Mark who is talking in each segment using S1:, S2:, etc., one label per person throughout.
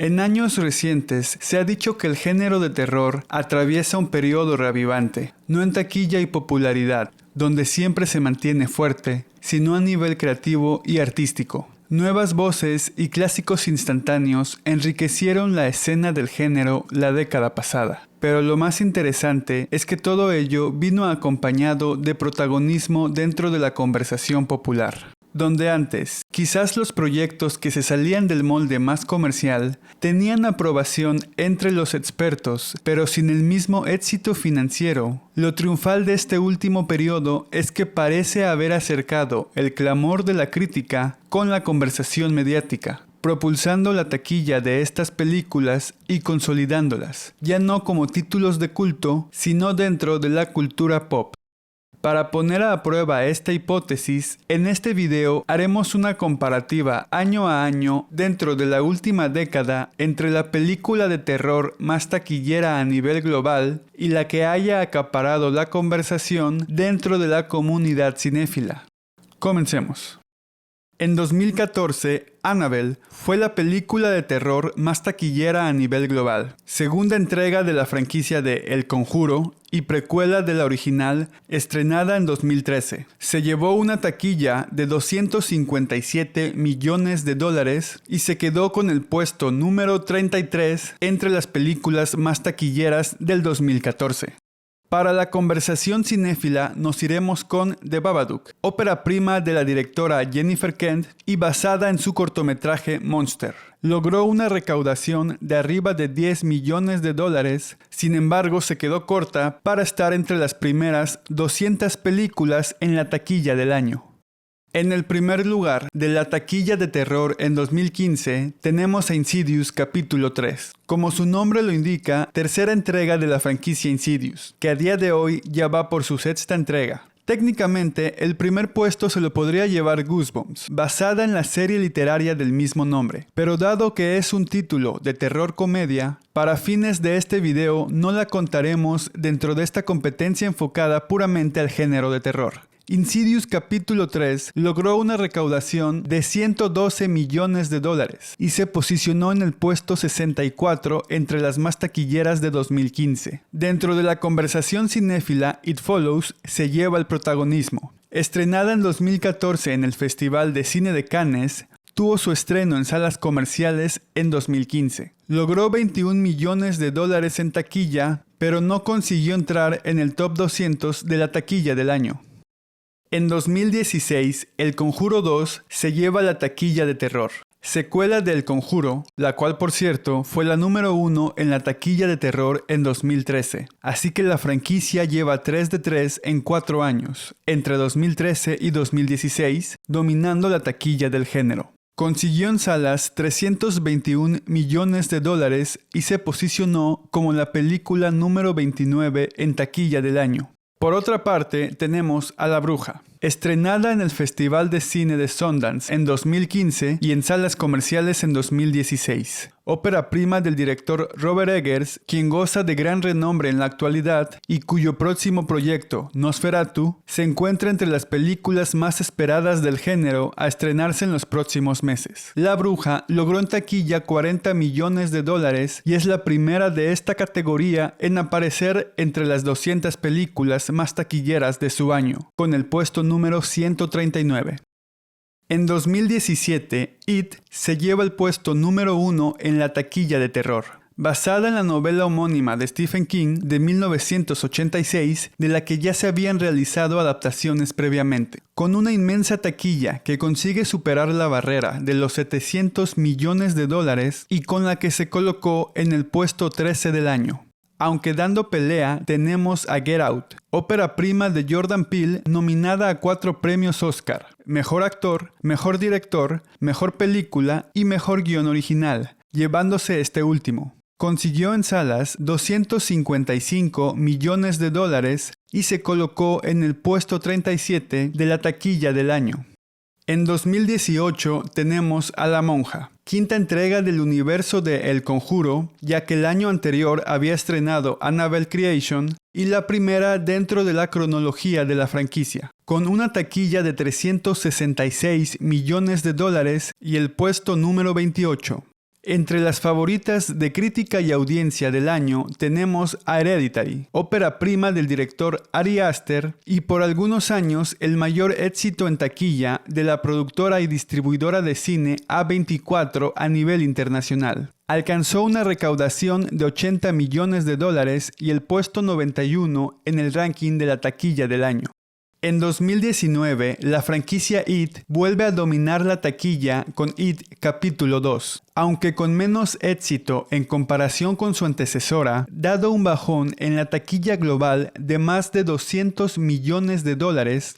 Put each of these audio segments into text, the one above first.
S1: En años recientes se ha dicho que el género de terror atraviesa un periodo reavivante, no en taquilla y popularidad, donde siempre se mantiene fuerte, sino a nivel creativo y artístico. Nuevas voces y clásicos instantáneos enriquecieron la escena del género la década pasada. Pero lo más interesante es que todo ello vino acompañado de protagonismo dentro de la conversación popular. Donde antes, quizás los proyectos que se salían del molde más comercial tenían aprobación entre los expertos, pero sin el mismo éxito financiero, lo triunfal de este último periodo es que parece haber acercado el clamor de la crítica con la conversación mediática, propulsando la taquilla de estas películas y consolidándolas, ya no como títulos de culto, sino dentro de la cultura pop. Para poner a prueba esta hipótesis, en este video haremos una comparativa año a año dentro de la última década entre la película de terror más taquillera a nivel global y la que haya acaparado la conversación dentro de la comunidad cinéfila. Comencemos. En 2014, Annabelle fue la película de terror más taquillera a nivel global, segunda entrega de la franquicia de El Conjuro y precuela de la original, estrenada en 2013. Se llevó una taquilla de $257 millones y se quedó con el puesto número 33 entre las películas más taquilleras del 2014. Para la conversación cinéfila nos iremos con The Babadook, ópera prima de la directora Jennifer Kent y basada en su cortometraje Monster. Logró una recaudación de arriba de $10 millones, sin embargo se quedó corta para estar entre las primeras 200 películas en la taquilla del año. En el primer lugar de la taquilla de terror en 2015 tenemos a Insidious capítulo 3. Como su nombre lo indica, tercera entrega de la franquicia Insidious, que a día de hoy ya va por su sexta entrega. Técnicamente, el primer puesto se lo podría llevar Goosebumps, basada en la serie literaria del mismo nombre, pero dado que es un título de terror comedia, para fines de este video no la contaremos dentro de esta competencia enfocada puramente al género de terror. Insidious capítulo 3 logró una recaudación de $112 millones y se posicionó en el puesto 64 entre las más taquilleras de 2015. Dentro de la conversación cinéfila, It Follows se lleva el protagonismo. Estrenada en 2014 en el Festival de Cine de Cannes, tuvo su estreno en salas comerciales en 2015. Logró $21 millones en taquilla, pero no consiguió entrar en el top 200 de la taquilla del año. En 2016, El Conjuro 2 se lleva la taquilla de terror, secuela de El Conjuro, la cual por cierto fue la número 1 en la taquilla de terror en 2013, así que la franquicia lleva 3 de 3 en 4 años, entre 2013 y 2016, dominando la taquilla del género. Consiguió en salas $321 millones y se posicionó como la película número 29 en taquilla del año. Por otra parte, tenemos a La Bruja, estrenada en el Festival de Cine de Sundance en 2015 y en salas comerciales en 2016. Ópera prima del director Robert Eggers, quien goza de gran renombre en la actualidad y cuyo próximo proyecto, Nosferatu, se encuentra entre las películas más esperadas del género a estrenarse en los próximos meses. La Bruja logró en taquilla $40 millones y es la primera de esta categoría en aparecer entre las 200 películas más taquilleras de su año, con el puesto número 139. En 2017, It se lleva el puesto número 1 en la taquilla de terror. Basada en la novela homónima de Stephen King de 1986, de la que ya se habían realizado adaptaciones previamente. Con una inmensa taquilla que consigue superar la barrera de los $700 millones y con la que se colocó en el puesto 13 del año. Aunque dando pelea, tenemos a Get Out, ópera prima de Jordan Peele nominada a 4 premios Oscar, Mejor Actor, Mejor Director, Mejor Película y Mejor Guión Original, llevándose este último. Consiguió en salas $255 millones y se colocó en el puesto 37 de la taquilla del año. En 2018 tenemos a La Monja, quinta entrega del universo de El Conjuro, ya que el año anterior había estrenado Annabelle Creation y la primera dentro de la cronología de la franquicia, con una taquilla de $366 millones y el puesto número 28. Entre las favoritas de crítica y audiencia del año tenemos a Hereditary, ópera prima del director Ari Aster y por algunos años el mayor éxito en taquilla de la productora y distribuidora de cine A24 a nivel internacional. Alcanzó una recaudación de $80 millones y el puesto 91 en el ranking de la taquilla del año. En 2019, la franquicia It vuelve a dominar la taquilla con It Capítulo 2, aunque con menos éxito en comparación con su antecesora, dado un bajón en la taquilla global de más de $200 millones,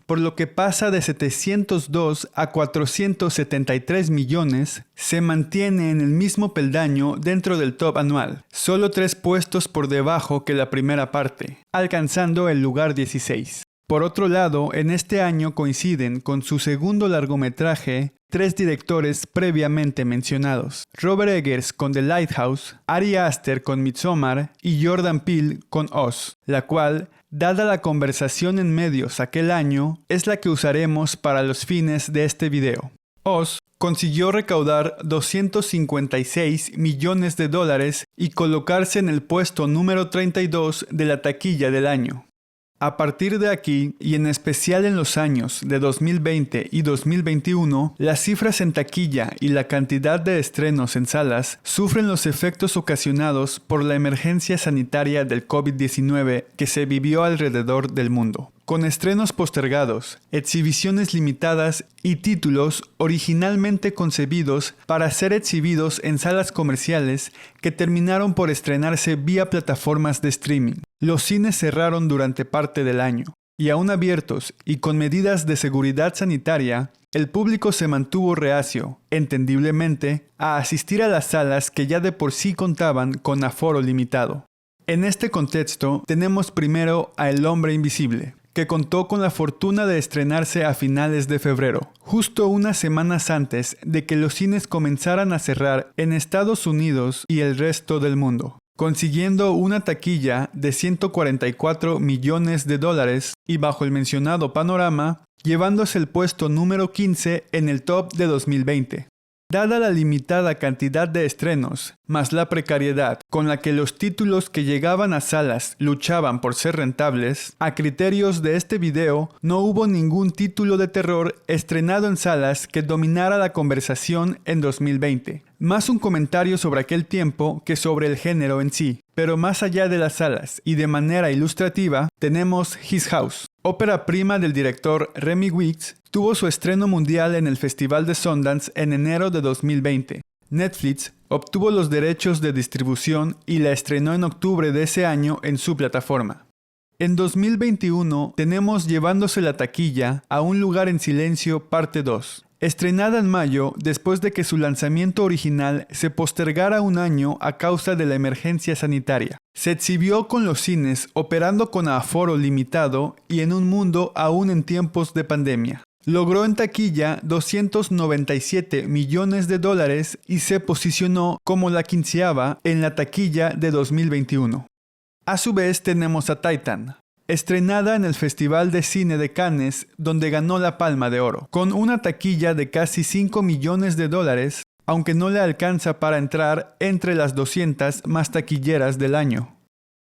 S1: por lo que pasa de 702 a 473 millones, se mantiene en el mismo peldaño dentro del top anual, solo 3 puestos por debajo que la primera parte, alcanzando el lugar 16. Por otro lado, en este año coinciden con su segundo largometraje 3 directores previamente mencionados: Robert Eggers con The Lighthouse, Ari Aster con Midsommar y Jordan Peele con Us, la cual, dada la conversación en medios aquel año, es la que usaremos para los fines de este video. Us consiguió recaudar $256 millones y colocarse en el puesto número 32 de la taquilla del año. A partir de aquí, y en especial en los años de 2020 y 2021, las cifras en taquilla y la cantidad de estrenos en salas sufren los efectos ocasionados por la emergencia sanitaria del COVID-19 que se vivió alrededor del mundo, con estrenos postergados, exhibiciones limitadas y títulos originalmente concebidos para ser exhibidos en salas comerciales que terminaron por estrenarse vía plataformas de streaming. Los cines cerraron durante parte del año, y aún abiertos y con medidas de seguridad sanitaria, el público se mantuvo reacio, entendiblemente, a asistir a las salas que ya de por sí contaban con aforo limitado. En este contexto, tenemos primero a El Hombre Invisible, que contó con la fortuna de estrenarse a finales de febrero, justo unas semanas antes de que los cines comenzaran a cerrar en Estados Unidos y el resto del mundo, consiguiendo una taquilla de $144 millones y bajo el mencionado panorama, llevándose el puesto número 15 en el top de 2020. Dada la limitada cantidad de estrenos, más la precariedad con la que los títulos que llegaban a salas luchaban por ser rentables, a criterios de este video, no hubo ningún título de terror estrenado en salas que dominara la conversación en 2020. Más un comentario sobre aquel tiempo que sobre el género en sí. Pero más allá de las salas y de manera ilustrativa, tenemos His House, ópera prima del director Remy Weeks, tuvo su estreno mundial en el Festival de Sundance en enero de 2020. Netflix obtuvo los derechos de distribución y la estrenó en octubre de ese año en su plataforma. En 2021 tenemos Llevándose la taquilla a Un lugar en silencio parte 2. Estrenada en mayo después de que su lanzamiento original se postergara un año a causa de la emergencia sanitaria. Se exhibió con los cines operando con aforo limitado y en un mundo aún en tiempos de pandemia. Logró en taquilla $297 millones y se posicionó como la 15ª en la taquilla de 2021. A su vez tenemos a Titan, estrenada en el Festival de Cine de Cannes, donde ganó la Palma de Oro, con una taquilla de casi $5 millones, aunque no le alcanza para entrar entre las 200 más taquilleras del año.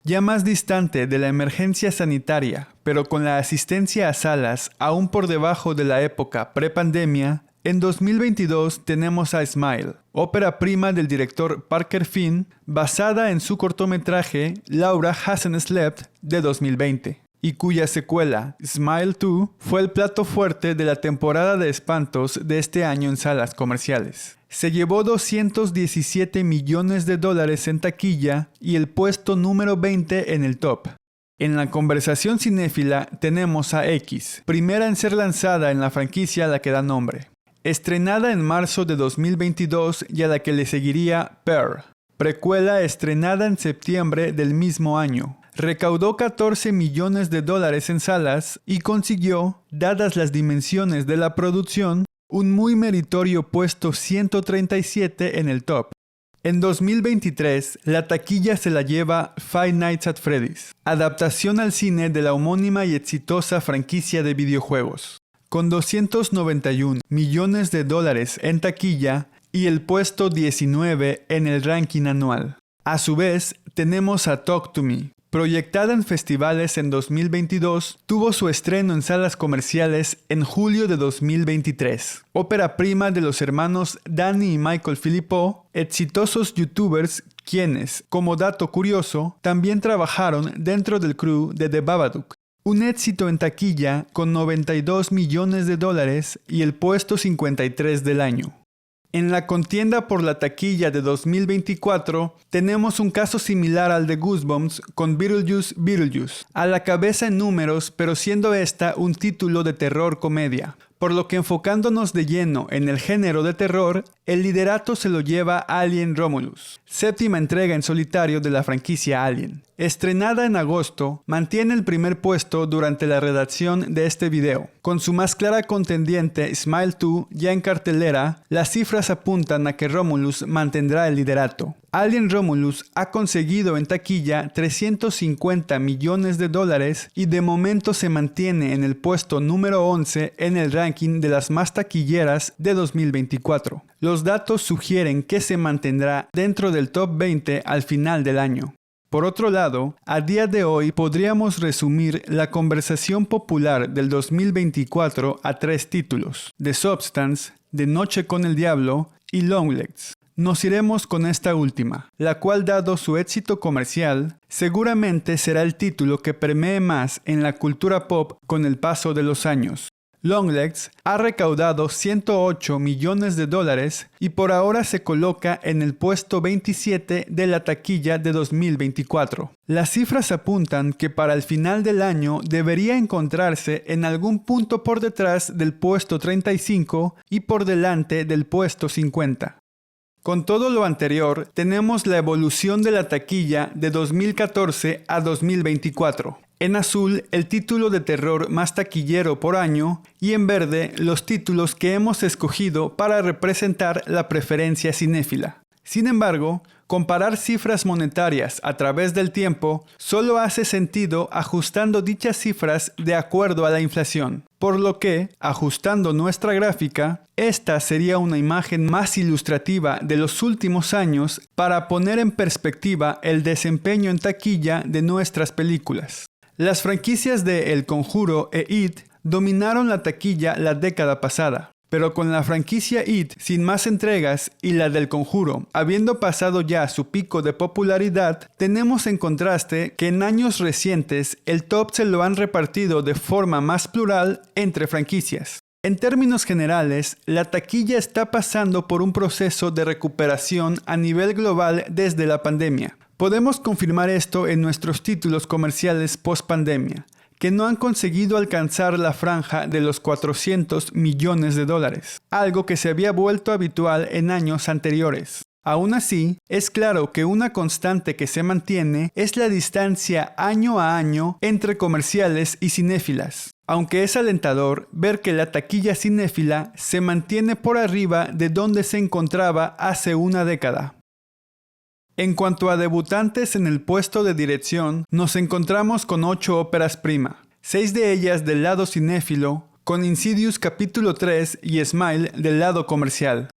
S1: Ya más distante de la emergencia sanitaria, pero con la asistencia a salas aún por debajo de la época prepandemia, en 2022 tenemos a Smile, ópera prima del director Parker Finn, basada en su cortometraje Laura Hasn't Slept de 2020, y cuya secuela, Smile 2, fue el plato fuerte de la temporada de espantos de este año en salas comerciales. Se llevó $217 millones en taquilla y el puesto número 20 en el top. En la conversación cinéfila tenemos a X, primera en ser lanzada en la franquicia a la que da nombre. Estrenada en marzo de 2022 y a la que le seguiría Pearl, precuela estrenada en septiembre del mismo año. Recaudó $14 millones en salas y consiguió, dadas las dimensiones de la producción, un muy meritorio puesto 137 en el top. En 2023, la taquilla se la lleva Five Nights at Freddy's, adaptación al cine de la homónima y exitosa franquicia de videojuegos. Con $291 millones en taquilla, y el puesto 19 en el ranking anual. A su vez, tenemos a Talk to Me. Proyectada en festivales en 2022, tuvo su estreno en salas comerciales en julio de 2023. Ópera prima de los hermanos Danny y Michael Philippou, exitosos youtubers quienes, como dato curioso, también trabajaron dentro del crew de The Babadook. Un éxito en taquilla con $92 millones y el puesto 53 del año. En la contienda por la taquilla de 2024, tenemos un caso similar al de Goosebumps con Beetlejuice, a la cabeza en números, pero siendo esta un título de terror comedia. Por lo que enfocándonos de lleno en el género de terror, el liderato se lo lleva Alien Romulus, séptima entrega en solitario de la franquicia Alien. Estrenada en agosto, mantiene el primer puesto durante la redacción de este video. Con su más clara contendiente Smile 2 ya en cartelera, las cifras apuntan a que Romulus mantendrá el liderato. Alien Romulus ha conseguido en taquilla $350 millones y de momento se mantiene en el puesto número 11 en el ranking de las más taquilleras de 2024. Los datos sugieren que se mantendrá dentro del top 20 al final del año. Por otro lado, a día de hoy podríamos resumir la conversación popular del 2024 a 3 títulos: The Substance, De Noche con el Diablo y Longlegs. Nos iremos con esta última, la cual, dado su éxito comercial, seguramente será el título que permee más en la cultura pop con el paso de los años. Longlegs ha recaudado $108 millones y por ahora se coloca en el puesto 27 de la taquilla de 2024. Las cifras apuntan que para el final del año debería encontrarse en algún punto por detrás del puesto 35 y por delante del puesto 50. Con todo lo anterior, tenemos la evolución de la taquilla de 2014 a 2024. En azul, el título de terror más taquillero por año, y en verde, los títulos que hemos escogido para representar la preferencia cinéfila. Sin embargo, comparar cifras monetarias a través del tiempo solo hace sentido ajustando dichas cifras de acuerdo a la inflación, por lo que, ajustando nuestra gráfica, esta sería una imagen más ilustrativa de los últimos años para poner en perspectiva el desempeño en taquilla de nuestras películas. Las franquicias de El Conjuro e It dominaron la taquilla la década pasada. Pero con la franquicia It sin más entregas y la del Conjuro habiendo pasado ya su pico de popularidad, tenemos en contraste que en años recientes el top se lo han repartido de forma más plural entre franquicias. En términos generales, la taquilla está pasando por un proceso de recuperación a nivel global desde la pandemia. Podemos confirmar esto en nuestros títulos comerciales post-pandemia, que no han conseguido alcanzar la franja de los $400 millones, algo que se había vuelto habitual en años anteriores. Aún así, es claro que una constante que se mantiene es la distancia año a año entre comerciales y cinéfilas, aunque es alentador ver que la taquilla cinéfila se mantiene por arriba de donde se encontraba hace una década. En cuanto a debutantes en el puesto de dirección, nos encontramos con 8 óperas prima, 6 de ellas del lado cinéfilo, con Insidious capítulo 3 y Smile del lado comercial.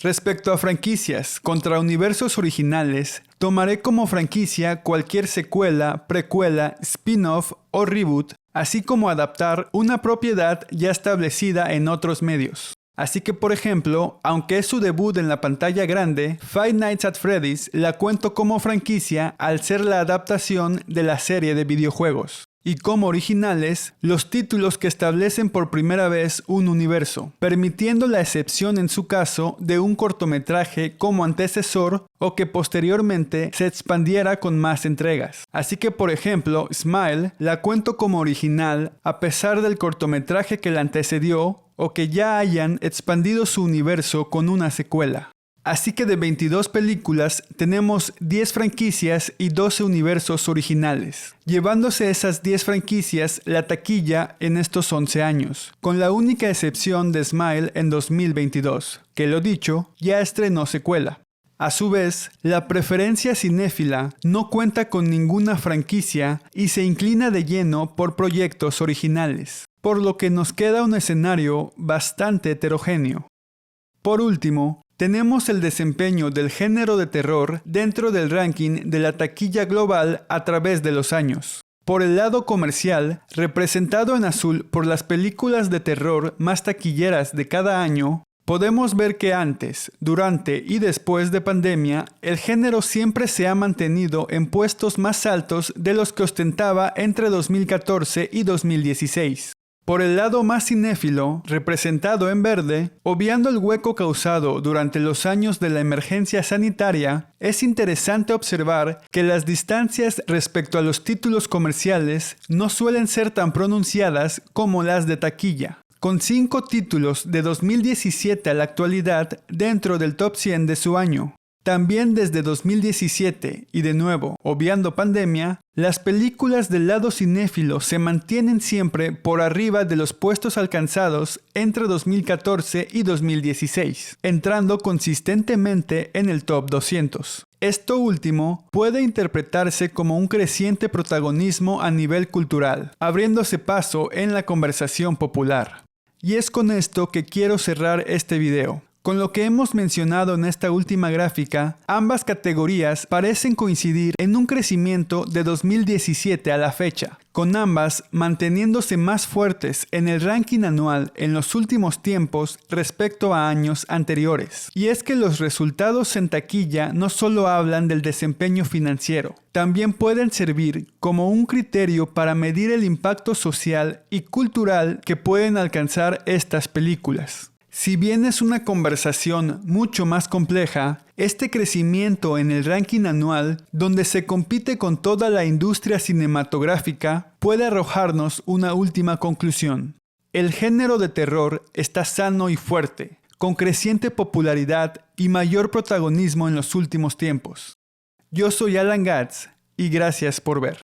S1: Respecto a franquicias contra universos originales, tomaré como franquicia cualquier secuela, precuela, spin-off o reboot, así como adaptar una propiedad ya establecida en otros medios. Así que, por ejemplo, aunque es su debut en la pantalla grande, Five Nights at Freddy's la cuento como franquicia al ser la adaptación de la serie de videojuegos. Y como originales, los títulos que establecen por primera vez un universo, permitiendo la excepción en su caso de un cortometraje como antecesor o que posteriormente se expandiera con más entregas. Así que, por ejemplo, Smile la cuento como original a pesar del cortometraje que la antecedió o que ya hayan expandido su universo con una secuela. Así que de 22 películas tenemos 10 franquicias y 12 universos originales, llevándose esas 10 franquicias la taquilla en estos 11 años, con la única excepción de Smile en 2022, que lo dicho, ya estrenó secuela. A su vez, la preferencia cinéfila no cuenta con ninguna franquicia y se inclina de lleno por proyectos originales, por lo que nos queda un escenario bastante heterogéneo. Por último, tenemos el desempeño del género de terror dentro del ranking de la taquilla global a través de los años. Por el lado comercial, representado en azul por las películas de terror más taquilleras de cada año, podemos ver que antes, durante y después de pandemia, el género siempre se ha mantenido en puestos más altos de los que ostentaba entre 2014 y 2016. Por el lado más cinéfilo, representado en verde, obviando el hueco causado durante los años de la emergencia sanitaria, es interesante observar que las distancias respecto a los títulos comerciales no suelen ser tan pronunciadas como las de taquilla, con 5 títulos de 2017 a la actualidad dentro del top 100 de su año. También desde 2017, y de nuevo, obviando pandemia, las películas del lado cinéfilo se mantienen siempre por arriba de los puestos alcanzados entre 2014 y 2016, entrando consistentemente en el top 200. Esto último puede interpretarse como un creciente protagonismo a nivel cultural, abriéndose paso en la conversación popular. Y es con esto que quiero cerrar este video. Con lo que hemos mencionado en esta última gráfica, ambas categorías parecen coincidir en un crecimiento de 2017 a la fecha, con ambas manteniéndose más fuertes en el ranking anual en los últimos tiempos respecto a años anteriores. Y es que los resultados en taquilla no solo hablan del desempeño financiero, también pueden servir como un criterio para medir el impacto social y cultural que pueden alcanzar estas películas. Si bien es una conversación mucho más compleja, este crecimiento en el ranking anual, donde se compite con toda la industria cinematográfica, puede arrojarnos una última conclusión. El género de terror está sano y fuerte, con creciente popularidad y mayor protagonismo en los últimos tiempos. Yo soy Alan Gatz y gracias por ver.